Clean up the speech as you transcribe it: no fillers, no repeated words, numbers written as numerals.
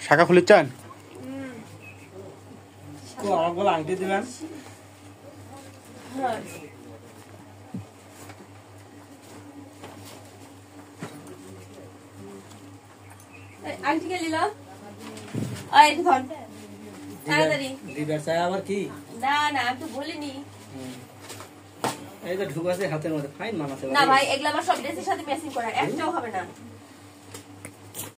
শাখা ফুলের চান আমাকে আংটি দিবেন আংটি কে নিল আয় এটা ধর তাড়াতাড়ি দিবার চাই আবার কি না না আমি তো বলিনি এই তো ঢুকাছে হাতের মধ্যে ফাইন মানাছে না ভাই এগুলা আমার সব ড্রেসের সাথে ম্যাচিং করা একটাও হবে না